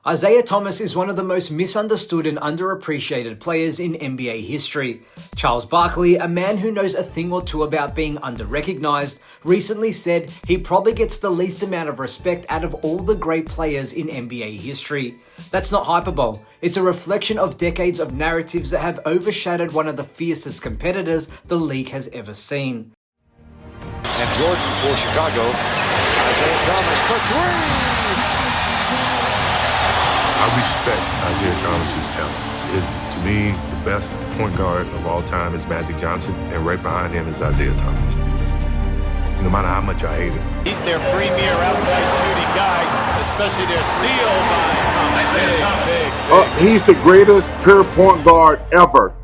Isiah Thomas is one of the most misunderstood and underappreciated players in NBA history. Charles Barkley, a man who knows a thing or two about being under-recognized, recently said he probably gets the least amount of respect out of all the great players in NBA history. That's not hyperbole. It's a reflection of decades of narratives that have overshadowed one of the fiercest competitors the league has ever seen. And Jordan for Chicago. Isiah Thomas for three! I respect Isiah Thomas's talent. To me, the best point guard of all time is Magic Johnson, and right behind him is Isiah Thomas. No matter how much I hate him. He's their premier outside shooting guy, especially their steal by Thomas. He's the greatest pure point guard ever.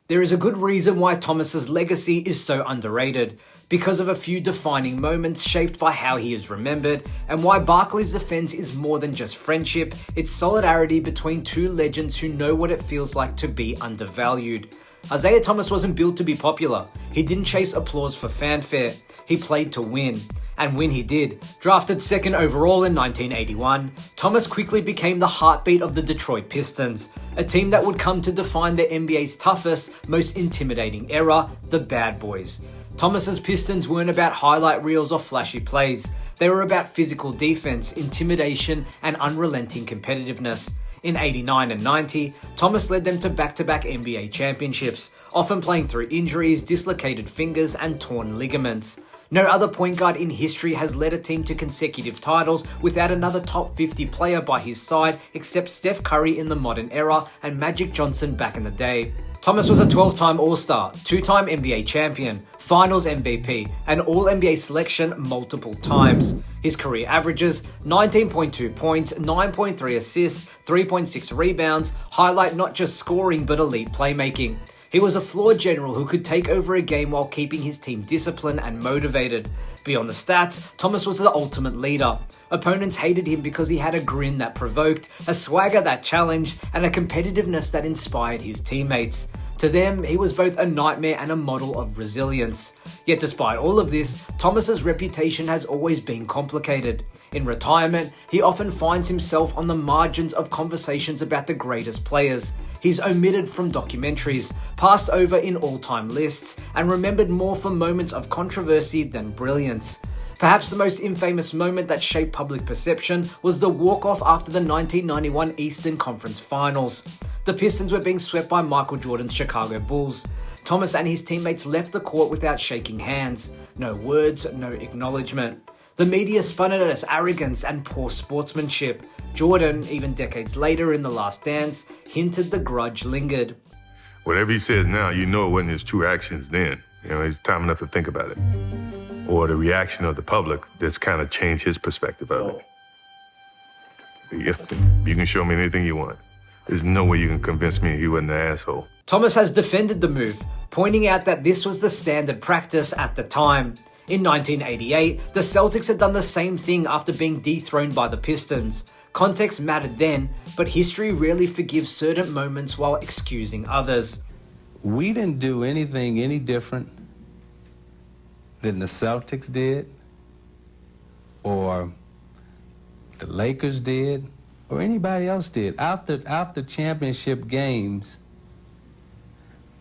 There is a good reason why Thomas's legacy is so underrated, because of a few defining moments shaped by how he is remembered, and why Barkley's defense is more than just friendship, it's solidarity between two legends who know what it feels like to be undervalued. Isiah Thomas wasn't built to be popular. He didn't chase applause for fanfare. He played to win. And when he did, drafted second overall in 1981, Thomas quickly became the heartbeat of the Detroit Pistons, a team that would come to define the NBA's toughest, most intimidating era, the Bad Boys. Thomas's Pistons weren't about highlight reels or flashy plays. They were about physical defense, intimidation, and unrelenting competitiveness. In 89 and 90, Thomas led them to back-to-back NBA championships, often playing through injuries, dislocated fingers, and torn ligaments. No other point guard in history has led a team to consecutive titles without another top 50 player by his side except Steph Curry in the modern era and Magic Johnson back in the day. Thomas was a 12-time All-Star, 2-time NBA champion, Finals MVP, and All-NBA selection multiple times. His career averages 19.2 points, 9.3 assists, 3.6 rebounds, highlight not just scoring but elite playmaking. He was a flawed general who could take over a game while keeping his team disciplined and motivated. Beyond the stats, Thomas was the ultimate leader. Opponents hated him because he had a grin that provoked, a swagger that challenged, and a competitiveness that inspired his teammates. To them, he was both a nightmare and a model of resilience. Yet despite all of this, Thomas's reputation has always been complicated. In retirement, he often finds himself on the margins of conversations about the greatest players. He's omitted from documentaries, passed over in all-time lists, and remembered more for moments of controversy than brilliance. Perhaps the most infamous moment that shaped public perception was the walk-off after the 1991 Eastern Conference Finals. The Pistons were being swept by Michael Jordan's Chicago Bulls. Thomas and his teammates left the court without shaking hands. No words, no acknowledgement. The media spun it as arrogance and poor sportsmanship. Jordan, even decades later in The Last Dance, hinted the grudge lingered. Whatever he says now, you know it wasn't his true actions then. It's time enough to think about it. Or the reaction of the public that's kind of changed his perspective of it. You can show me anything you want. There's no way you can convince me he wasn't an asshole. Thomas has defended the move, pointing out that this was the standard practice at the time. In 1988, the Celtics had done the same thing after being dethroned by the Pistons. Context mattered then, but history rarely forgives certain moments while excusing others. We didn't do anything any different than the Celtics did, or the Lakers did, or anybody else did. After championship games,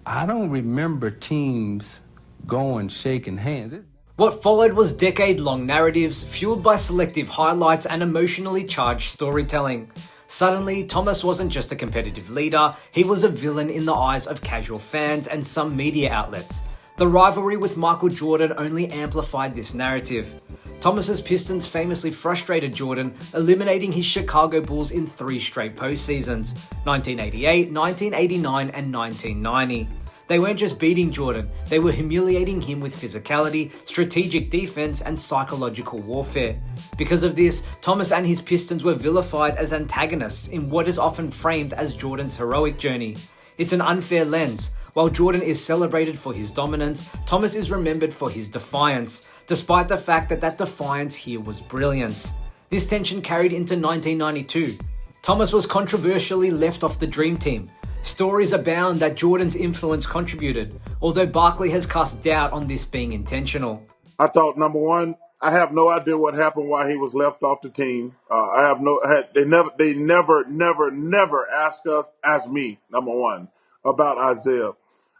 I don't remember teams going shaking hands. What followed was decade-long narratives fueled by selective highlights and emotionally charged storytelling. Suddenly, Thomas wasn't just a competitive leader, he was a villain in the eyes of casual fans and some media outlets. The rivalry with Michael Jordan only amplified this narrative. Thomas's Pistons famously frustrated Jordan, eliminating his Chicago Bulls in 3 straight postseasons, 1988, 1989, and 1990. They weren't just beating Jordan, they were humiliating him with physicality, strategic defense, and psychological warfare. Because of this, Thomas and his Pistons were vilified as antagonists in what is often framed as Jordan's heroic journey. It's an unfair lens. While Jordan is celebrated for his dominance, Thomas is remembered for his defiance, despite the fact that that defiance here was brilliance. This tension carried into 1992. Thomas was controversially left off the Dream Team. Stories abound that Jordan's influence contributed, although Barkley has cast doubt on this being intentional. I thought, number one, I have no idea what happened, why he was left off the team. They never asked me, number one, about Isiah.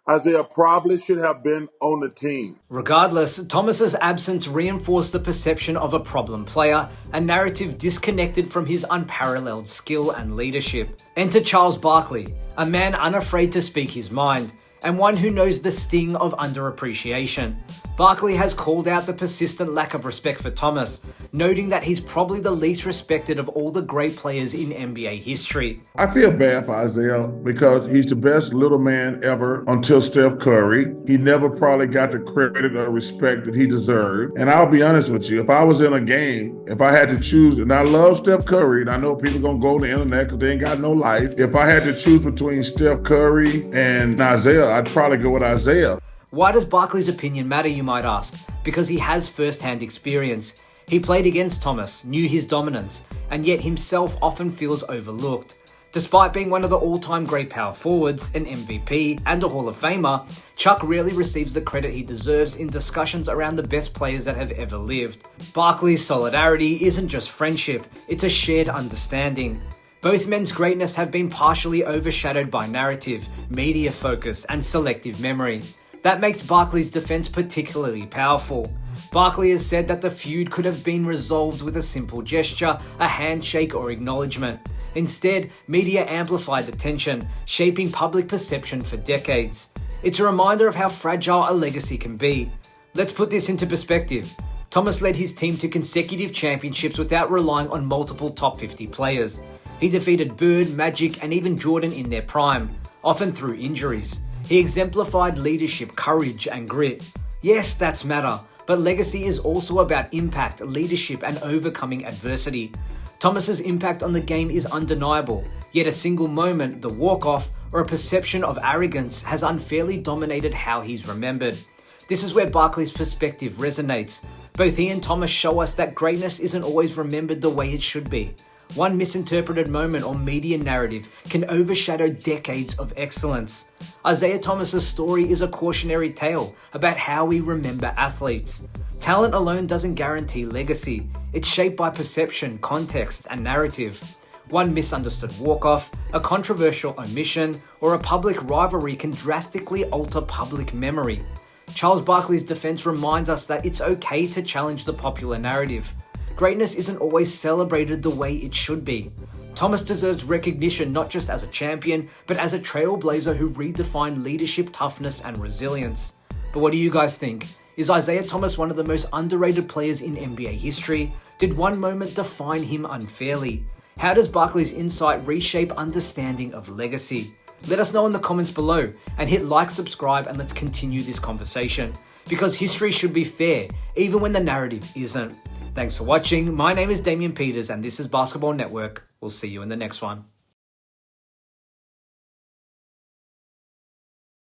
Isiah probably should have been on the team. Regardless, Thomas's absence reinforced the perception of a problem player, a narrative disconnected from his unparalleled skill and leadership. Enter Charles Barkley, a man unafraid to speak his mind, and one who knows the sting of underappreciation. Barkley has called out the persistent lack of respect for Thomas, noting that he's probably the least respected of all the great players in NBA history. I feel bad for Isiah because he's the best little man ever until Steph Curry. He never probably got the credit or respect that he deserved. And I'll be honest with you, if I was in a game, if I had to choose, and I love Steph Curry, and I know people are going to go on the internet because they ain't got no life. If I had to choose between Steph Curry and Isiah, I'd probably go with Isiah. Why does Barkley's opinion matter, you might ask? Because he has first-hand experience. He played against Thomas, knew his dominance, and yet himself often feels overlooked. Despite being one of the all-time great power forwards, an MVP, and a Hall of Famer, Chuck rarely receives the credit he deserves in discussions around the best players that have ever lived. Barkley's solidarity isn't just friendship, it's a shared understanding. Both men's greatness have been partially overshadowed by narrative, media focus, and selective memory. That makes Barkley's defense particularly powerful. Barkley has said that the feud could have been resolved with a simple gesture, a handshake, or acknowledgement. Instead, media amplified the tension, shaping public perception for decades. It's a reminder of how fragile a legacy can be. Let's put this into perspective. Thomas led his team to consecutive championships without relying on multiple top 50 players. He defeated Bird, Magic, and even Jordan in their prime, often through injuries. He exemplified leadership, courage, and grit. Yes, stats matter, but legacy is also about impact, leadership, and overcoming adversity. Thomas's impact on the game is undeniable, yet a single moment, the walk-off, or a perception of arrogance has unfairly dominated how he's remembered. This is where Barkley's perspective resonates. Both he and Thomas show us that greatness isn't always remembered the way it should be. One misinterpreted moment or media narrative can overshadow decades of excellence. Isiah Thomas's story is a cautionary tale about how we remember athletes. Talent alone doesn't guarantee legacy. It's shaped by perception, context, and narrative. One misunderstood walk-off, a controversial omission, or a public rivalry can drastically alter public memory. Charles Barkley's defense reminds us that it's okay to challenge the popular narrative. Greatness isn't always celebrated the way it should be. Thomas deserves recognition not just as a champion, but as a trailblazer who redefined leadership, toughness, and resilience. But what do you guys think? Is Isiah Thomas one of the most underrated players in NBA history? Did one moment define him unfairly? How does Barkley's insight reshape understanding of legacy? Let us know in the comments below, and hit like, subscribe, and let's continue this conversation. Because history should be fair, even when the narrative isn't. Thanks for watching. My name is Damian Peters, and this is Basketball Network. We'll see you in the next one.